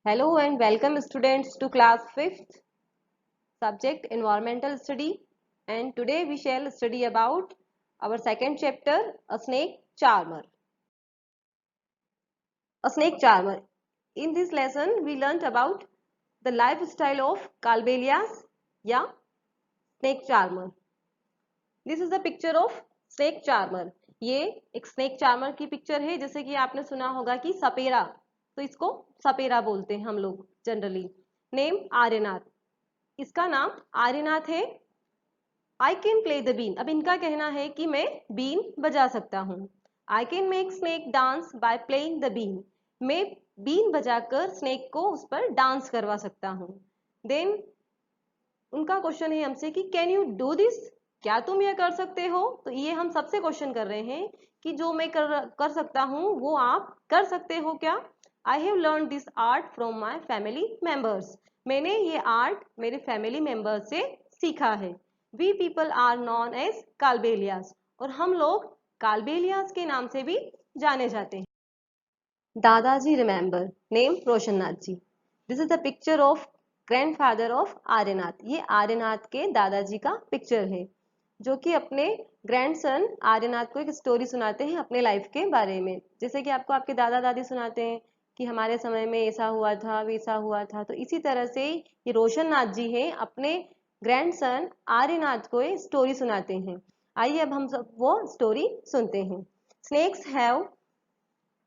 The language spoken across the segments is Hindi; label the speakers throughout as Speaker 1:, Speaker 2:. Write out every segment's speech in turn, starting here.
Speaker 1: Hello and welcome students to class 5th subject environmental study, and today we shall study about our second chapter, a snake charmer. A snake charmer. In this lesson we learnt about the lifestyle of Calbelias या snake charmer. This is the picture of snake charmer. ये एक snake charmer की पिक्चर है. जैसे कि आपने सुना होगा कि सपेरा, तो इसको सपेरा बोलते हैं हम लोग जनरली. नेम आर्यनाथ. इसका नाम आर्यनाथ है. I can play the been. अब इनका कहना है कि मैं बीन बजा सकता हूँ. I can make snake dance by playing the been. मैं बीन बजाकर स्नेक को उस पर डांस करवा सकता हूँ. देन उनका क्वेश्चन है हमसे कि कैन यू डू दिस. क्या तुम यह कर सकते हो. तो ये हम सबसे क्वेश्चन कर रहे हैं कि जो मैं कर सकता हूँ वो आप कर सकते हो क्या. I have learn this art from my family members. मैंने ये आर्ट मेरे फैमिली मेंबर से सीखा है. We people are known as Kalbelias. और हम लोग काल्बेलियास के नाम से भी जाने जाते हैं. दादाजी remember. Name Roshannath ji. This is the picture of grandfather of Aryanath. ये आर्यनाथ के दादाजी का पिक्चर है जो कि अपने ग्रैंडसन आर्यनाथ को एक स्टोरी सुनाते हैं अपने लाइफ के बारे में. जैसे कि आपको आपके दादा दादी सुनाते हैं कि हमारे समय में ऐसा हुआ था वैसा हुआ था, तो इसी तरह से ये रोशननाथ जी हैं अपने ग्रैंडसन आर्यनाथ को एक स्टोरी सुनाते हैं. आइए अब हम सब वो स्टोरी सुनते हैं. Snakes have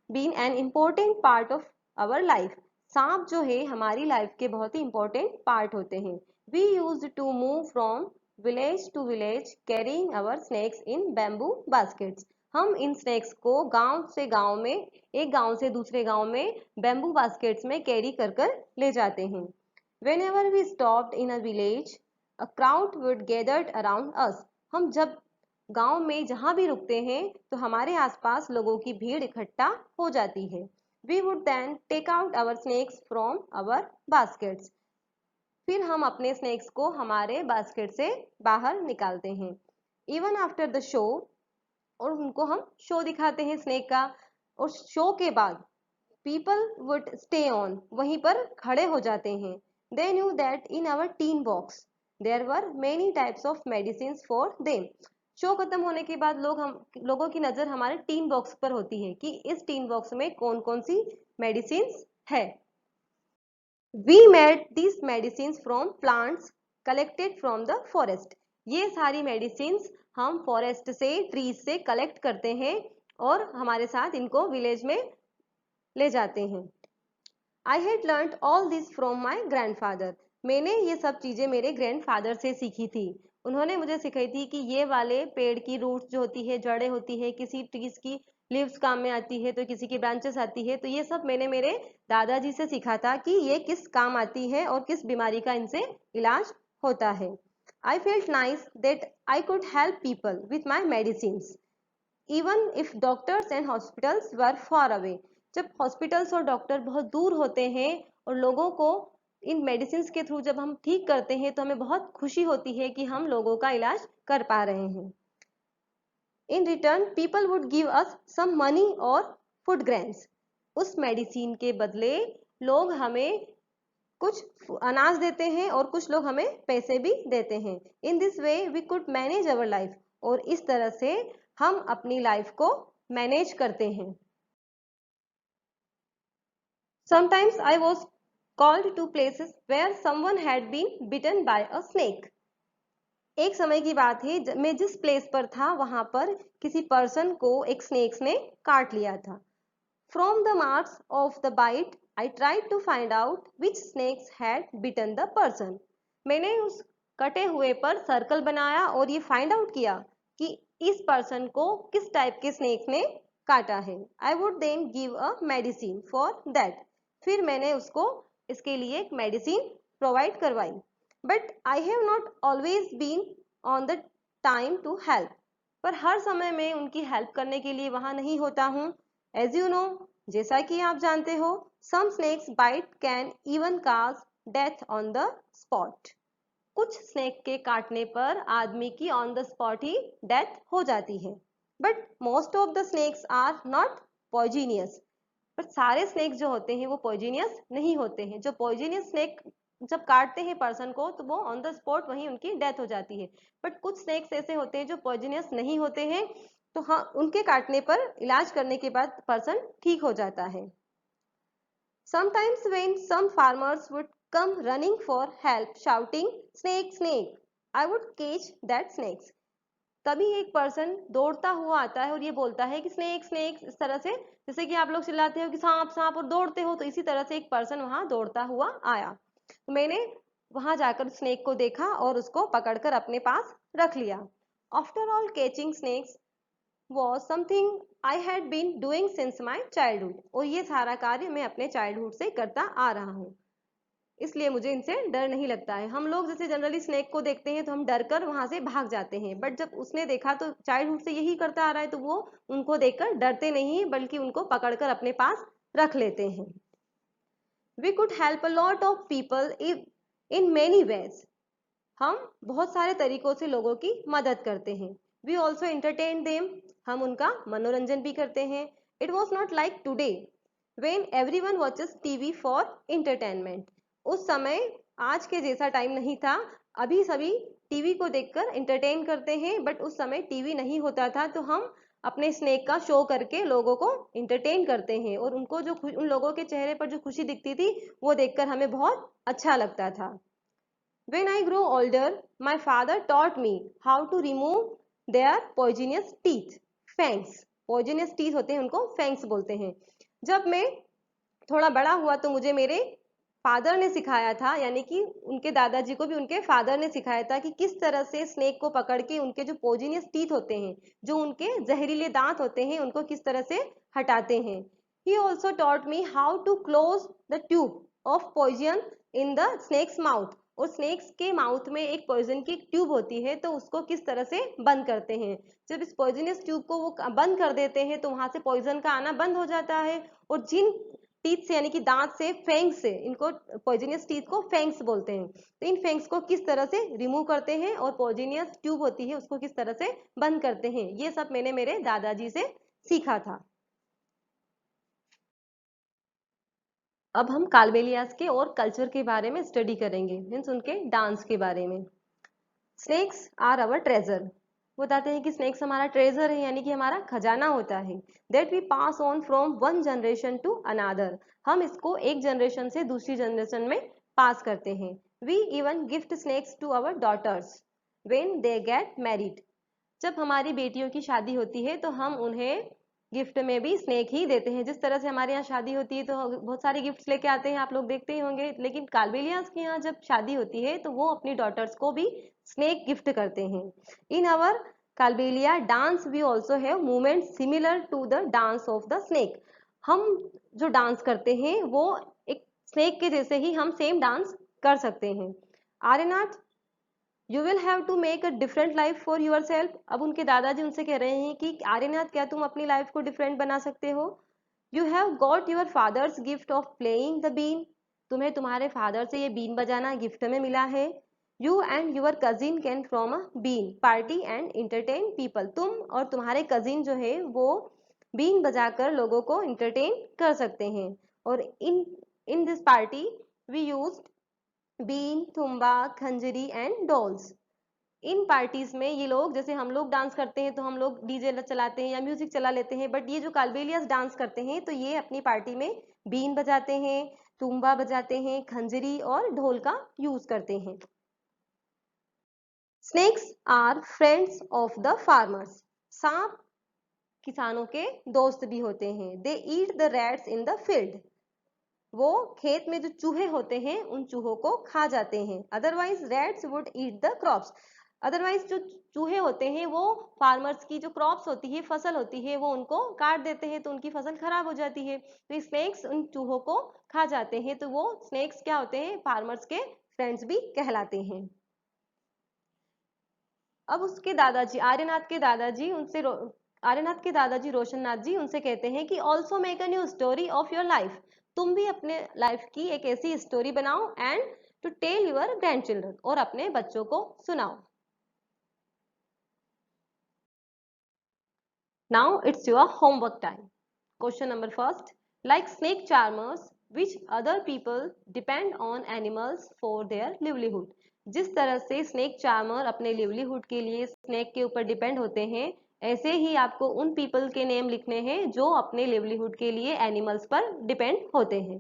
Speaker 1: been an important part of our life. सांप जो है हमारी लाइफ के बहुत ही इंपॉर्टेंट पार्ट होते हैं. We use to move from village to village carrying our snakes in bamboo baskets. हम इन स्नेक्स को गांव से गांव में, एक गांव से दूसरे गांव में बैम्बू बास्केट्स में कैरी कर कर ले जाते हैं. Whenever we stopped in a village, a crowd would gathered around us. हम जब गांव में जहां भी रुकते हैं तो हमारे आसपास लोगों की भीड़ इकट्ठा हो जाती है. We would then take out our snakes from our baskets. फिर हम अपने स्नेक्स को हमारे बास्केट से बाहर निकालते हैं. Even after the show, और उनको हम शो दिखाते हैं स्नेक का. और शो के बाद people would stay on, वहीं पर खड़े हो जाते हैं. They knew that in our tin box there were many types of medicines for them. Show खत्म होने के बाद लोगों की नजर हमारे टीन बॉक्स पर होती है कि इस टीन बॉक्स में कौन कौन सी मेडिसिन है. We made these medicines from plants collected from the forest. ये सारी मेडिसिन हम फॉरेस्ट से, ट्रीज से कलेक्ट करते हैं और हमारे साथ इनको विलेज में ले जाते हैं. I had learn all this from my grandfather. मैंने ये सब चीजें मेरे ग्रैंडफादर से सीखी थी. उन्होंने मुझे सिखाई थी कि ये वाले पेड़ की रूट्स जो होती है, जड़ें होती है, किसी ट्रीज की लीव्स काम में आती है तो किसी की ब्रांचेस आती है, तो ये सब मैंने मेरे दादाजी से सीखा था कि ये किस काम आती है और किस बीमारी का इनसे इलाज होता है. I felt nice that I could help people with my medicine even if doctors and hospitals were far away. जब हॉस्पिटल्स और डॉक्टर बहुत दूर होते हैं और लोगों को इन मेडिसिन के थ्रू जब हम ठीक करते हैं तो हमें बहुत खुशी होती है कि हम लोगों का इलाज कर पा रहे हैं. In return people would give us some money और फूड ग्रेन्स. उस मेडिसिन के बदले लोग हमें कुछ अनाज देते हैं और कुछ लोग हमें पैसे भी देते हैं. In this way we could manage our life. और इस तरह से हम अपनी लाइफ को मैनेज करते हैं. Sometimes I was called to places where someone had been bitten by a snake. एक समय की बात है, मैं जिस प्लेस पर था वहां पर किसी पर्सन को एक स्नेक्स ने काट लिया था. From the marks of the bite, I tried to find out which snakes had bitten the person. मैंने उस कटे हुए पर सर्कल बनाया और ये फाइंड आउट किया कि इस पर्सन को किस टाइप के स्नेक ने काटा है. I would then give a medicine for that. फिर मैंने उसको इसके लिए एक मेडिसिन प्रोवाइड करवाई. But I have not always been on the time to help. पर हर समय मैं उनकी हेल्प करने के लिए वहां नहीं होता हूँ. एज यू नो, जैसा कि आप जानते हो, some snakes bite can even cause death on the spot. कुछ स्नेक के काटने पर आदमी की ऑन द स्पॉट ही डेथ हो जाती है. But most of the snakes are not poisonous. पर सारे स्नेक्स जो होते हैं वो पॉइजनियस नहीं होते हैं। जो पॉइजनियस स्नेक जब काटते हैं पर्सन को तो वो ऑन द स्पॉट वहीं उनकी डेथ हो जाती है। बट कुछ स्नेक्स ऐसे होते हैं जो पॉइजनियस नहीं होते हैं, तो हाँ, उनके काटने पर इलाज करने के बाद पर्सन ठीक हो जाता है। Sometimes when some farmers would come running for help shouting snake snake, I would catch that snakes. तभी एक पर्सन दौड़ता हुआ आता है और ये बोलता है कि स्नेक स्नेक, इस तरह से, जैसे कि आप लोग चिल्लाते हो कि सांप सांप और दौड़ते हो, तो इसी तरह से एक पर्सन वहां दौड़ता हुआ आया। तो मैंने वहां जाकर स्नेक को देखा और उसको पकड़कर अपने पास रख लिया। After all catching snakes was something I had been doing since my childhood, और ये सारा कार्य मैं अपने चाइल्डहुड से करता आ रहा हूँ, इसलिए मुझे इनसे डर नहीं लगता है। हम लोग जैसे जनरली स्नेक को देखते हैं तो हम डर कर वहां से भाग जाते हैं, बट जब उसने देखा तो चाइल्डहुड से यही करता आ रहा है, तो वो उनको देखकर डरते नहीं बल्कि उनको पकड़कर अपने पास रख लेते हैं। We could help a lot of people in many ways. हम बहुत सारे तरीकों से लोगों की मदद करते हैं। We also entertain them. हम उनका मनोरंजन भी करते हैं। It was not like today when everyone watches TV for entertainment. उस समय आज के जैसा टाइम नहीं था। अभी सभी टीवी को देखकर एंटरटेन करते हैं, बट उस समय टीवी नहीं होता था, तो हम अपने स्नेक का शो करके लोगों को एंटरटेन करते हैं, और उनको जो उन लोगों के चेहरे पर जो खुशी दिखती थी वो देखकर हमें बहुत अच्छा लगता था। When I grew older, my father taught me how to remove their poisonous teeth. Fangs. Poisonous teeth होते हैं, उनको fangs बोलते हैं। जब मैं थोड़ा बड़ा हुआ तो मुझे मेरे फादर ने सिखाया था, यानी कि उनके दादाजी को भी उनके फादर ने सिखाया था कि किस तरह से स्नेक को पकड़ के उनके जो पोजिनियस टीथ होते हैं, जो उनके जहरीले दांत होते हैं, उनको किस तरह से हटाते हैं। He also taught me how to close the tube of poison in the snake's mouth. और स्नेक्स के माउथ में एक पॉइजन की ट्यूब होती है, तो उसको किस तरह से बंद करते हैं। जब इस पॉइजनस ट्यूब को वो बंद कर देते हैं तो वहां से पॉइजन का आना बंद हो जाता है, और जिन टीथ से, यानी कि दांत से, फैंग्स से, इनको पॉइजनियस टीथ को फैंग्स बोलते हैं, तो इन फैंग्स को किस तरह से रिमूव करते हैं और पॉइजनियस ट्यूब होती है उसको किस तरह से बंद करते हैं, ये सब मैंने मेरे दादाजी से सीखा था। अब हम कालबेलियास के और कल्चर के बारे में स्टडी करेंगे, मीन्स उनके डांस के बारे में। Snakes are our treasure. बताते हैं कि स्नेक्स हमारा ट्रेजर है, यानी कि हमारा खजाना होता है। That we pass on from one generation to another. हम इसको एक जनरेशन से दूसरी जनरेशन में पास करते हैं। We even gift snakes to our daughters when they get married. जब हमारी बेटियों की शादी होती है तो हम उन्हें गिफ्ट में भी स्नेक ही देते हैं। जिस तरह से हमारे यहाँ शादी होती है तो बहुत सारे गिफ्ट्स लेके आते हैं, आप लोग देखते ही होंगे, लेकिन कालबेलियास के यहाँ जब शादी होती है तो वो अपनी डॉटर्स को भी स्नेक गिफ्ट करते हैं। In our Kalbelia dance we also have movement similar to the dance of the snake. हम जो डांस करते हैं वो एक स्नेक के जैसे ही हम सेम डांस कर सकते हैं। Aryanath, you will have to make a different life for yourself. अब उनके दादाजी उनसे कह रहे हैं कि आर्यनाथ, क्या तुम अपनी लाइफ को डिफरेंट बना सकते हो। You have got your father's gift of playing the been. तुम्हें तुम्हारे फादर से ये बीन बजाना गिफ्ट में मिला है। You and your cousin can form a been party and entertain people. तुम और तुम्हारे कजिन जो है वो बीन बजाकर लोगों को इंटरटेन कर सकते हैं। और in this party we used बीन, तुम्बा, खंजरी एंड डॉल्स। इन पार्टीज में ये लोग, जैसे हम लोग डांस करते हैं तो हम लोग डीजे चलाते हैं या म्यूजिक चला लेते हैं, बट ये जो कालबेलियास डांस करते हैं तो ये अपनी पार्टी में बीन बजाते हैं, तुम्बा बजाते हैं, खंजरी और ढोल का यूज करते हैं। Snakes are friends of the farmers. सांप किसानों के दोस्त भी होते हैं। They eat the rats in the field. वो खेत में जो चूहे होते हैं उन चूहों को खा जाते हैं। Otherwise rats would eat the crops. Otherwise जो चूहे होते हैं वो फार्मर्स की जो क्रॉप्स होती है, फसल होती है, वो उनको काट देते हैं तो उनकी फसल खराब हो जाती है। तो स्नेक्स उन चूहों को खा जाते हैं, तो वो स्नेक्स क्या होते हैं, फार्मर्स के फ्रेंड्स भी कहलाते हैं। अब उसके दादाजी, आर्यनाथ के दादाजी रोशननाथ जी उनसे कहते हैं कि also make a new story of your life. तुम भी अपने लाइफ की एक ऐसी स्टोरी बनाओ and to tell your grandchildren, और अपने बच्चों को सुनाओ। Now it's your homework time. Question number first, Like snake charmers, which other people depend on animals for their livelihood. जिस तरह से स्नेक चार्मर अपने लिवलीहुड के लिए स्नेक के ऊपर डिपेंड होते हैं, ऐसे ही आपको उन पीपल के नेम लिखने हैं जो अपने लिवलीहुड के लिए एनिमल्स पर डिपेंड होते हैं.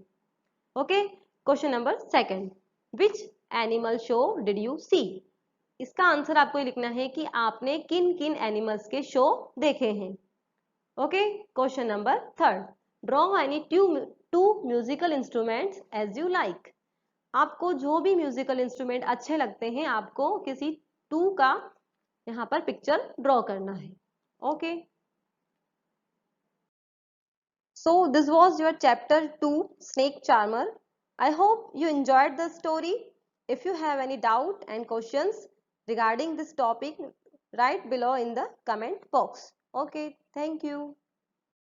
Speaker 1: Okay, question number second, which animal show did you see? इसका आंसर आपको लिखना है कि आपने किन किन एनिमल्स के शो देखे हैं. Okay, question number third, draw any two musical instruments as you like. आपको जो भी म्यूजिकल इंस्ट्रूमेंट अच्छे लगते हैं, आपको किसी टू का यहाँ पर पिक्चर ड्रॉ करना है. Okay, so this was your chapter 2, Snake Charmer. I hope you enjoyed the story. If you have any doubt and questions regarding this topic, write below in the comment box. Okay, thank you.